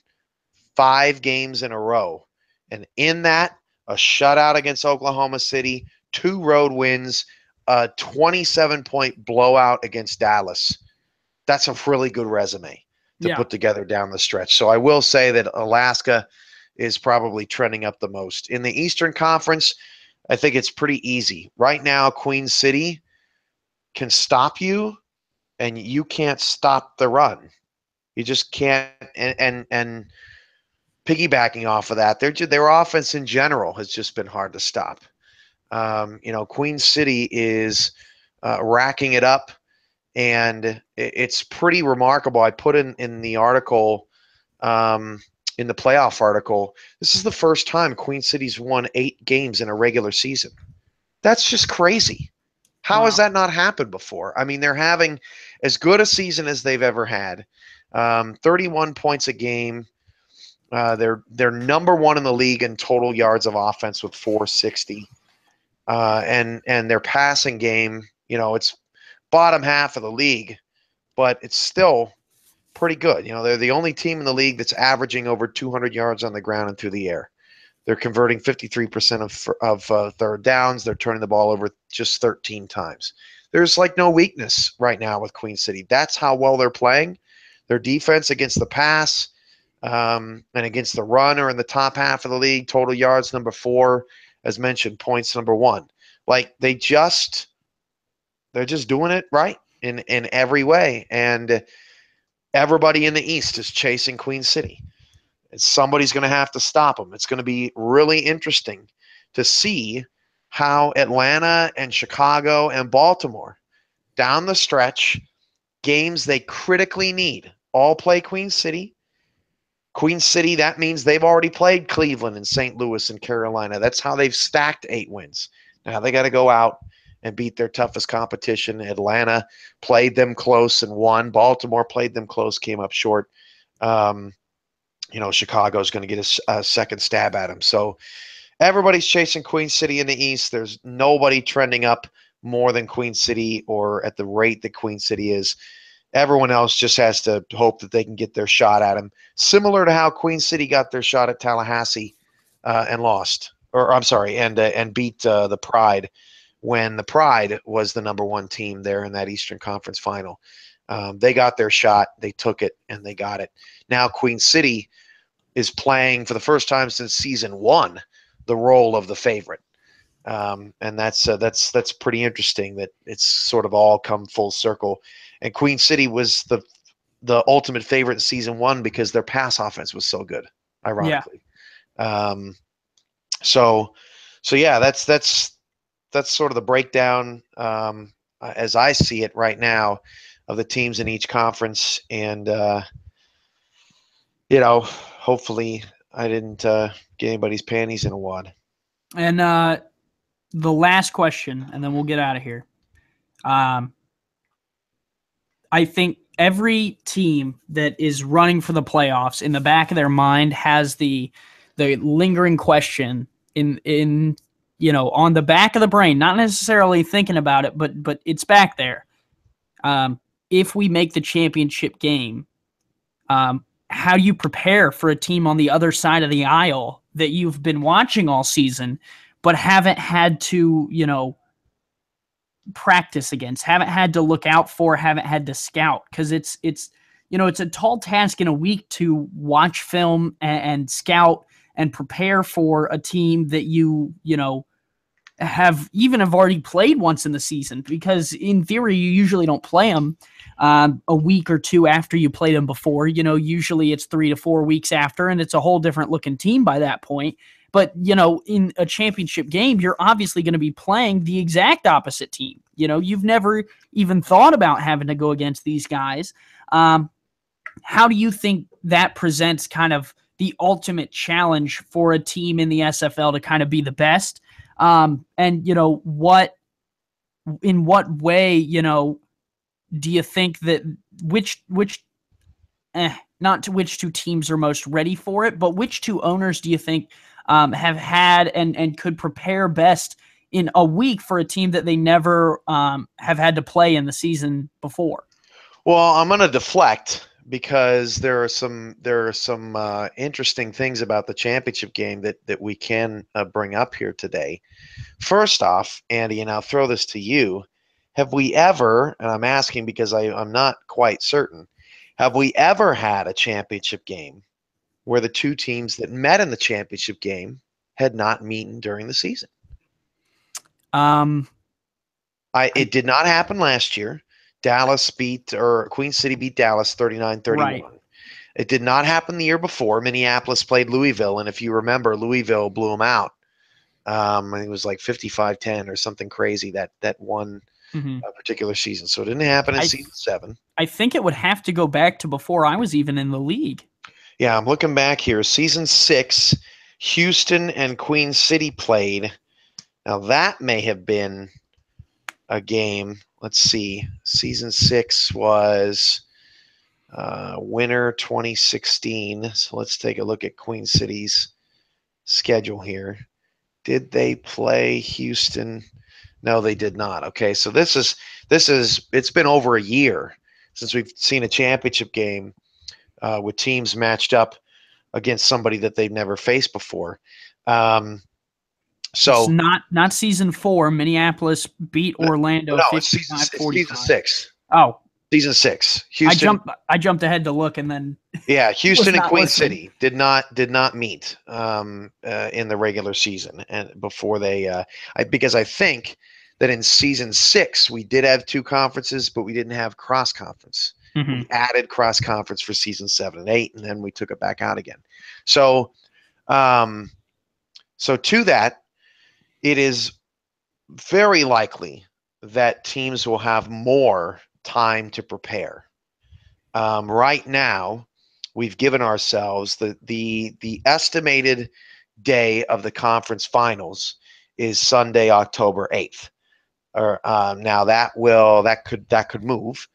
5 games in a row. And in that, a shutout against Oklahoma City, 2 road wins, a 27-point blowout against Dallas. That's a really good resume to put together down the stretch. So I will say that Alaska is probably trending up the most. In the Eastern Conference, I think it's pretty easy. Right now, Queen City can stop you, and you can't stop the run. You just can't. And piggybacking off of that, their offense in general has just been hard to stop. Queen City is racking it up, and it's pretty remarkable. I put in the article, in the playoff article, this is the first time Queen City's won 8 games in a regular season. That's just crazy. How has that not happened before? I mean, they're having as good a season as they've ever had. 31 points a game. They're number 1 in the league in total yards of offense with 460. And their passing game, it's bottom half of the league, but it's still pretty good. They're the only team in the league that's averaging over 200 yards on the ground and through the air. They're converting 53% of third downs. They're turning the ball over just 13 times. There's like no weakness right now with Queen City. That's how well they're playing. Their defense against the pass and against the run are in the top half of the league. Total yards, number 4. As mentioned, points, number 1. Like they're just doing it right in every way. And everybody in the East is chasing Queen City. And somebody's going to have to stop them. It's going to be really interesting to see how Atlanta and Chicago and Baltimore down the stretch, games they critically need, all play Queen City. Queen City, that means they've already played Cleveland and St. Louis and Carolina. That's how they've stacked 8 wins. Now they got to go out and beat their toughest competition. Atlanta played them close and won. Baltimore played them close, came up short. Chicago's going to get a second stab at them. So everybody's chasing Queen City in the East. There's nobody trending up more than Queen City or at the rate that Queen City is. Everyone else just has to hope that they can get their shot at them, similar to how Queen City got their shot at Tallahassee and lost, and beat the Pride when the Pride was the number 1 team there in that Eastern Conference final. They got their shot, they took it, and they got it. Now Queen City is playing for the first time since season 1 the role of the favorite, and that's pretty interesting that it's sort of all come full circle. And Queen City was the ultimate favorite in season 1 because their pass offense was so good, ironically. Yeah. So yeah, that's sort of the breakdown as I see it right now of the teams in each conference. And hopefully I didn't get anybody's panties in a wad. And the last question, and then we'll get out of here. I think every team that is running for the playoffs in the back of their mind has the lingering question in on the back of the brain, not necessarily thinking about it, but it's back there. If we make the championship game, how do you prepare for a team on the other side of the aisle that you've been watching all season, but haven't had to, practice against, haven't had to look out for, haven't had to scout? Because it's a tall task in a week to watch film and scout and prepare for a team that you have already played once in the season, because in theory you usually don't play them a week or 2 after you played them before. Usually it's 3 to 4 weeks after, and it's a whole different looking team by that point. But, in a championship game, you're obviously going to be playing the exact opposite team. You've never even thought about having to go against these guys. How do you think that presents kind of the ultimate challenge for a team in the SFL to kind of be the best? And, in what way, do you think that not to which two teams are most ready for it, but which two owners do you think have had and could prepare best in a week for a team that they never have had to play in the season before? Well, I'm going to deflect because there are some interesting things about the championship game that we can bring up here today. First off, Andy, and I'll throw this to you. Have we ever, and I'm asking because I'm not quite certain, have we ever had a championship game where the two teams that met in the championship game had not met during the season? It did not happen last year. Queen City beat Dallas 39-31. Right. It did not happen the year before. Minneapolis played Louisville, and if you remember, Louisville blew them out. I think it was like 55-10 or something crazy that one particular season. So it didn't happen in season 7. I think it would have to go back to before I was even in the league. Yeah, I'm looking back here. Season 6, Houston and Queen City played. Now that may have been a game. Let's see. Season 6 was winter 2016. So let's take a look at Queen City's schedule here. Did they play Houston? No, they did not. Okay, so it's been over a year since we've seen a championship game with teams matched up against somebody that they've never faced before. So it's not season 4. Minneapolis beat Orlando. No, it's season 6. Oh, season 6. Houston. I jumped ahead to look, and then Houston and Queen City did not meet in the regular season, and before they because I think that in season 6 we did have 2 conferences, but we didn't have cross conference. We added cross conference for season 7 and 8, and then we took it back out again. So to that, it is very likely that teams will have more time to prepare. Right now, we've given ourselves the estimated day of the conference finals is Sunday, October 8th. Now that could move.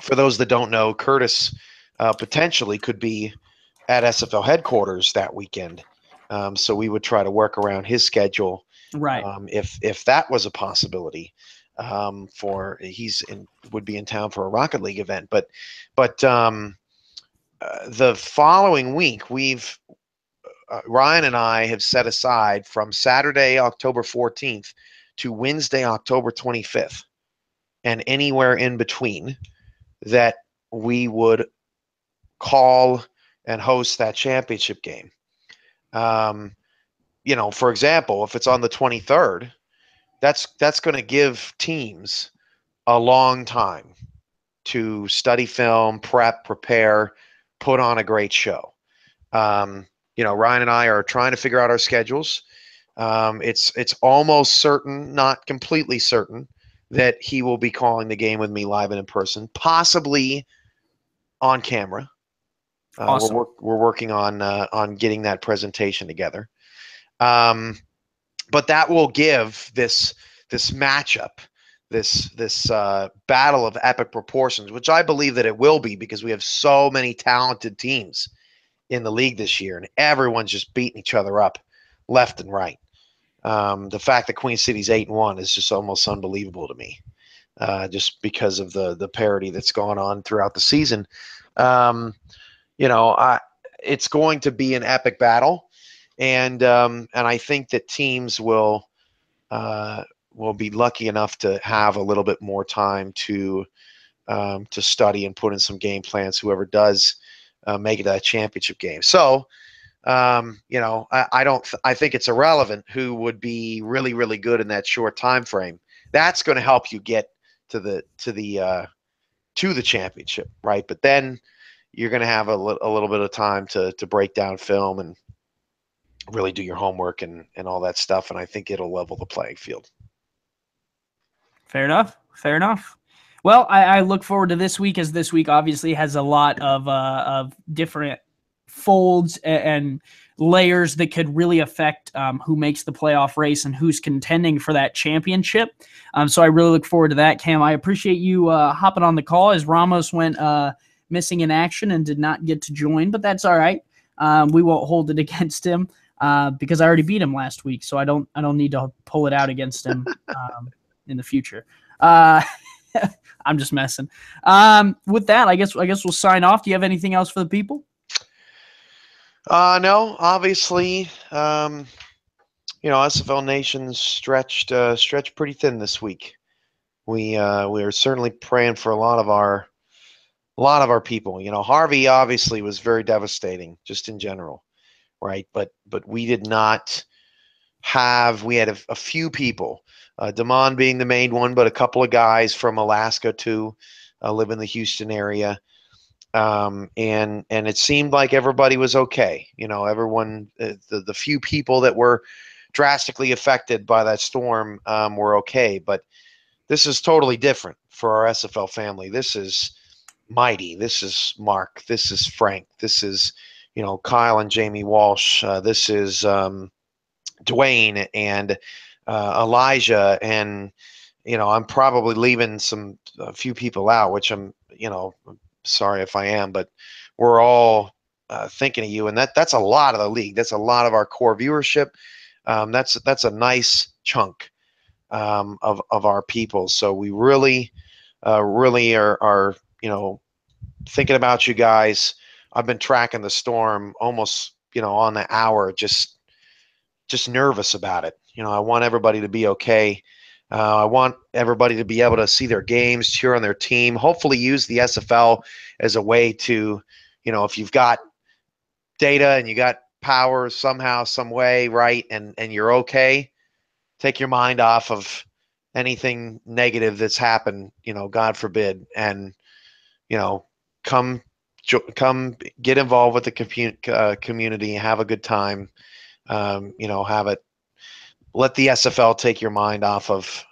For those that don't know, Curtis potentially could be at SFL headquarters that weekend. So we would try to work around his schedule, right? If that was a possibility. Would be in town for a Rocket League event, but the following week Ryan and I have set aside from Saturday, October 14th to Wednesday, October 25th, and anywhere in between that we would call and host that championship game. For example, if it's on the 23rd, that's going to give teams a long time to study film, prepare, put on a great show. Ryan and I are trying to figure out our schedules. It's almost certain, not completely certain, that he will be calling the game with me live and in person, possibly on camera. Awesome. We're working on getting that presentation together. But that will give this matchup, this battle of epic proportions, which I believe that it will be because we have so many talented teams in the league this year, and everyone's just beating each other up left and right. The fact that Queen City's 8-1 is just almost unbelievable to me, just because of the parity that's gone on throughout the season. It's going to be an epic battle, and I think that teams will be lucky enough to have a little bit more time to study and put in some game plans. Whoever does make it a championship game. So, I think it's irrelevant who would be really, really good in that short time frame. That's going to help you get to the championship, right? But then you're going to have a little bit of time to break down film and really do your homework and all that stuff. And I think it'll level the playing field. Fair enough. Well, I look forward to this week, as this week obviously has a lot of different folds and layers that could really affect who makes the playoff race and who's contending for that championship. So I really look forward to that, Cam. I appreciate you hopping on the call as Ramos went missing in action and did not get to join, but that's all right. We won't hold it against him because I already beat him last week, so I don't need to pull it out against him in the future. I'm just messing. With that, I guess we'll sign off. Do you have anything else for the people? No, obviously, SFL Nation's stretched pretty thin this week. We are certainly praying for a lot of our people. Harvey obviously was very devastating just in general, right? But we did not have. We had a few people, Damon being the main one, but a couple of guys from Alaska too, live in the Houston area. And it seemed like everybody was okay. Everyone, the few people that were drastically affected by that storm were okay. But this is totally different for our SFL family. This is Mighty. This is Mark. This is Frank. This is, Kyle and Jamie Walsh. This is Dwayne and Elijah. And, I'm probably leaving a few people out, which I'm sorry if I am, but we're all thinking of you, and that's a lot of the league. That's a lot of our core viewership. That's a nice chunk of our people. So we really are thinking about you guys. I've been tracking the storm almost on the hour, just nervous about it. I want everybody to be okay. I want everybody to be able to see their games, cheer on their team, hopefully use the SFL as a way to, if you've got data and you got power somehow, some way, right, and you're okay, take your mind off of anything negative that's happened, God forbid, and, come get involved with the community, have a good time, let the SFL take your mind off of,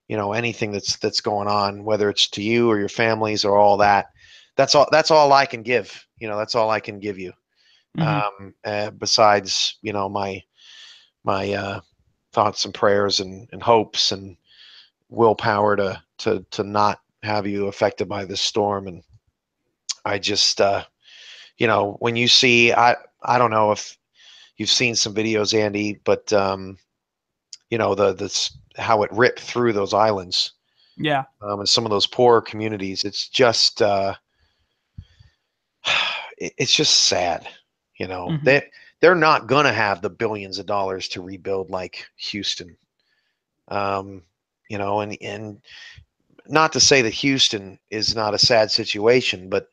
anything that's going on, whether it's to you or your families or all that. That's all I can give. That's all I can give you. Mm-hmm. Besides, my thoughts and prayers and hopes and willpower to not have you affected by this storm. And I just, when you see, I don't know if you've seen some videos, Andy, but how it ripped through those islands. Yeah. And some of those poor communities, it's just it's just sad. Mm-hmm. They're not going to have the billions of dollars to rebuild like Houston. And not to say that Houston is not a sad situation, but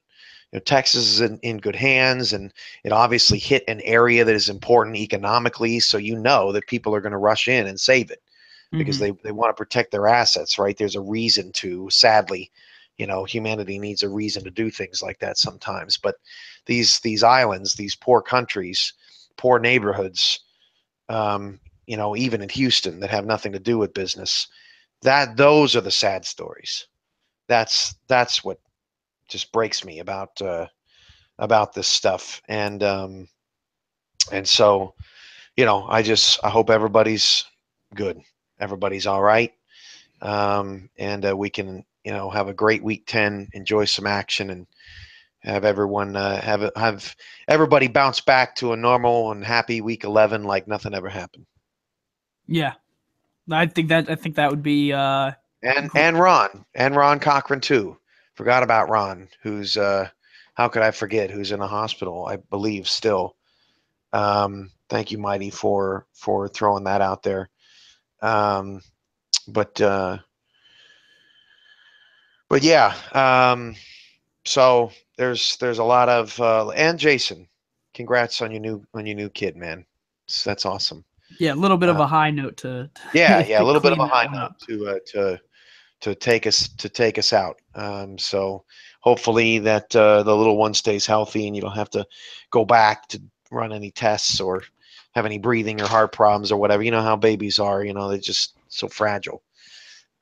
Texas is in good hands, and it obviously hit an area that is important economically. So that people are going to rush in and save it because they want to protect their assets, right? There's a reason to, sadly, humanity needs a reason to do things like that sometimes. But these islands, these poor countries, poor neighborhoods, even in Houston that have nothing to do with business, those are the sad stories. That's what just breaks me about this stuff. And so, I hope everybody's good. Everybody's all right. And we can, have a great week 10, enjoy some action, and have everyone have everybody bounce back to a normal and happy week 11 like nothing ever happened. Yeah. I think that would be and Ron Cochran too. Forgot about Ron, who's how could I forget, who's in a hospital, I believe, still. Thank you, Mighty, for throwing that out there. But yeah, so there's a lot of and Jason, congrats on your new kid, man. That's awesome. Yeah, a little bit of a high note to a little bit of a high note to take us out. So hopefully that the little one stays healthy and you don't have to go back to run any tests or have any breathing or heart problems or whatever. You know how babies are. They're just so fragile.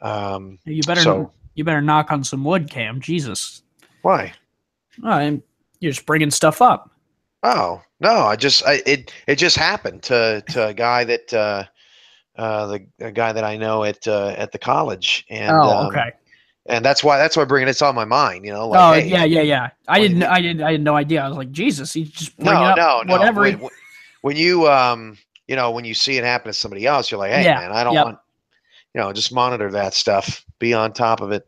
You better knock on some wood, Cam. Jesus. Why? You're just bringing stuff up. Oh no, it just happened to a guy that a guy that I know at the college, Oh, okay. and that's why bringing it's on my mind. You know, like, Oh, hey, yeah, yeah, yeah. when we I had no idea. I was like, Jesus, he's just bringing no up no no whatever. when you you know, when you see it happen to somebody else, you're like, hey Yeah. man, I don't Yep. want, you know, just monitor that stuff, be on top of it,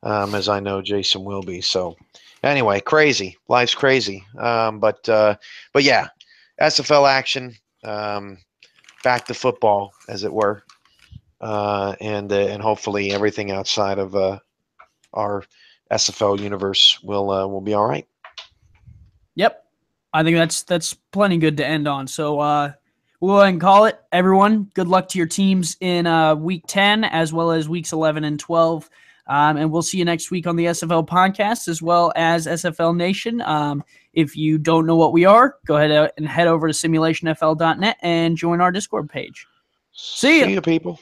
as I know Jason will be. So anyway, crazy, life's crazy. But yeah, SFL action, back to football, as it were, and hopefully everything outside of our SFL universe will be all right. Yep. I think that's plenty good to end on. So we'll go ahead and call it. Everyone, good luck to your teams in week 10 as well as weeks 11 and 12. And we'll see you next week on the SFL podcast as well as SFL Nation. If you don't know what we are, go ahead and head over to simulationfl.net and join our Discord page. See ya. See you, people.